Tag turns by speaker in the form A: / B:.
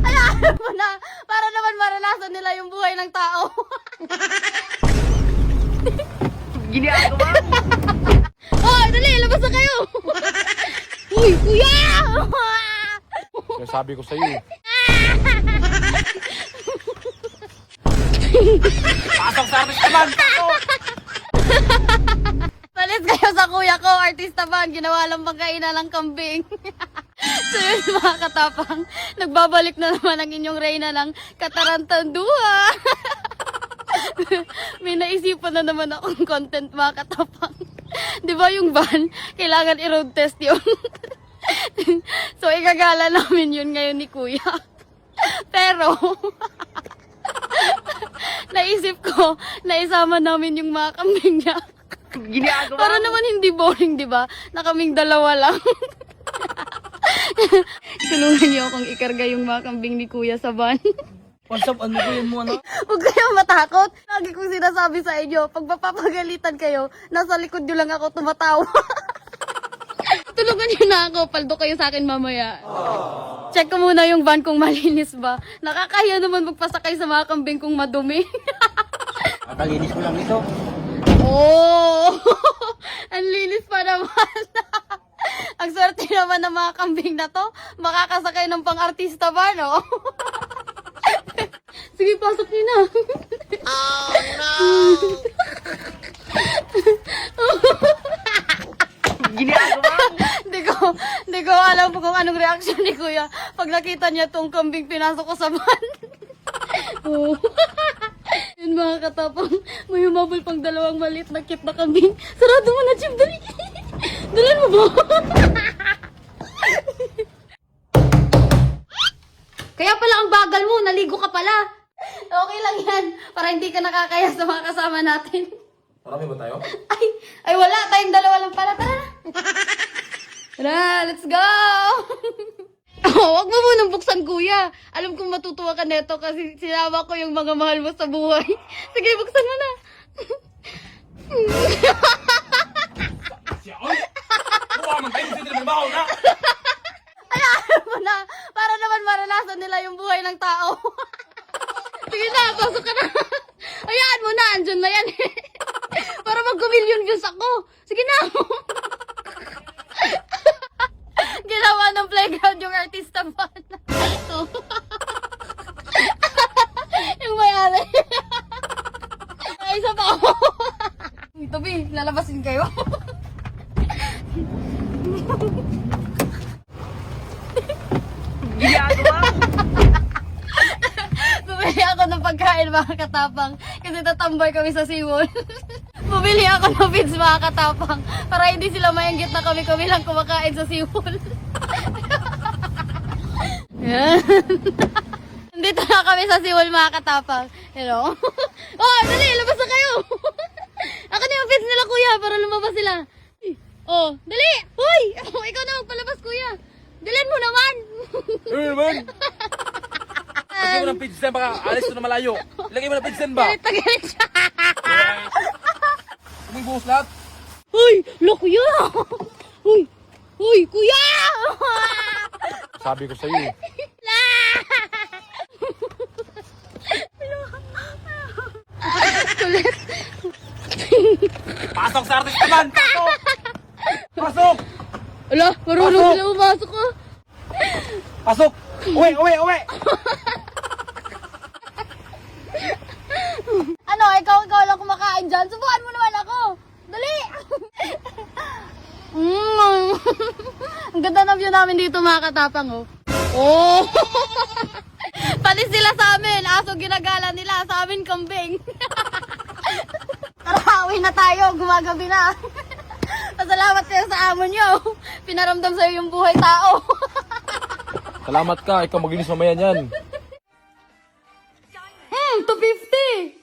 A: Hayaan mo na. Para naman maranasan nila yung buhay ng tao.
B: Ginagawa mo.
A: Oh, dali, labas na kayo. Uy, kuya!
C: Yung sabi ko sa'yo eh.
B: Pasok sa artist naman.
A: Palis kayo sa kuya ko, artista ba? Ginawa lang pagkainan ng kambing. So yun mga katapang, nagbabalik na naman ang inyong reyna ng Katarantanduha. May naisipan na naman akong content mga katapang. Di ba yung van, kailangan i-road test yun. So igagala namin yun ngayon ni kuya. Pero, naisip ko na isama namin yung mga kambing niya.
B: Ginagawa
A: Para naman hindi boring, di ba? Na kaming dalawa lang. Tulungan niyo akong ikarga yung mga kambing ni kuya sa van.
B: What's up? Ano ko yun mo, ano?
A: Huwag kayong matakot. Lagi kong sinasabi sa inyo, pag mapapagalitan kayo, nasa likod nyo lang ako tumatawa. Tulungan niyo na ako, paldo kayo sa akin mamaya. Check ko muna yung van kung malinis ba. Nakakahiya naman magpasakay sa mga kambing kung madumi.
B: Matalinis ko lang ito.
A: Oh! Ang linis pa naman. Ang swerte naman ng mga kambing na to. Makakasakay ng pang-artista ba, no? Sige, pasok niyo na.
B: Oh, no! Ginagawa mo.
A: Hindi ko alam kung anong reaction ni kuya pag nakita niya tong kambing pinasok ko sa van. Oh. Yun mga katapang, may humabol pang dalawang maliit na cute na kambing. Sarado mo na, Chip, dali. Dalan mo ba? Kaya pala ang bagal mo, naligo ka pala. Okay lang yan, para hindi ka nakakaya sa mga kasama natin.
C: Marami ba tayo?
A: Ay wala, tayong dalawa lang pala. Tara na. Tara, let's go! Oh, wag mo munang buksan, kuya. Alam kong matutuwa ka neto kasi sinama ko yung mga mahal mo sa buhay. Sige, buksan mo na. Hayaan mo na. Para naman maranasan nila yung buhay ng tao. Sige na, pasok ka na. Hayaan mo na, andyan na yan. Para mag-million views ako. Sige na. Ginawa ng playground yung artista ba? Yung mayari. Ay, isa pa ako. Ito, B, lalabasin kayo.
B: Ginagawa mo.
A: Bumili ako ng pagkain mga katapang kasi tatambay kami sa seawall. Bumili ako ng feeds mga katapang para hindi sila mayanggit na kami lang kumakain sa seawall. Yan. Dito na kami sa seawall mga katapang. Hello? Oh, dali, labas na kayo. Ako na yung feeds nila kuya para lumabas sila. Oh, dali! Hoy! Ikaw na magpalabas kuya. Dalan mo naman.
C: naman! Lagay mo ng page stand, baka alis na malayo. Lagay mo ng page stand ba?
A: Galit na galit siya.
C: Bubuhos lahat.
A: Hoy! Lo, kuya! Hoy! Hoy, kuya!
C: Sabi ko sa'yo eh.
A: Kulit.
C: Pasok sa artist naman! Pasok! Pasok!
A: Ala, marunong
C: Pasok!
A: sila pumasok ko.
C: Pasok! Uwi! Uwi! Uwi!
A: Ano, ikaw lang kumakain dyan? Subukan mo naman ako. Dali! Ang ganda ng view namin dito mga katapang, oh. Oh! Palis sila sa amin. Aso ginagala nila. Sa amin kambing. Tara, uwi na tayo. Gumagabi na. Pasalamat kayo sa amo nyo. Pinaramdam sa'yo yung buhay tao.
C: Salamat ka, ikaw maginis mamaya niyan.
A: 250!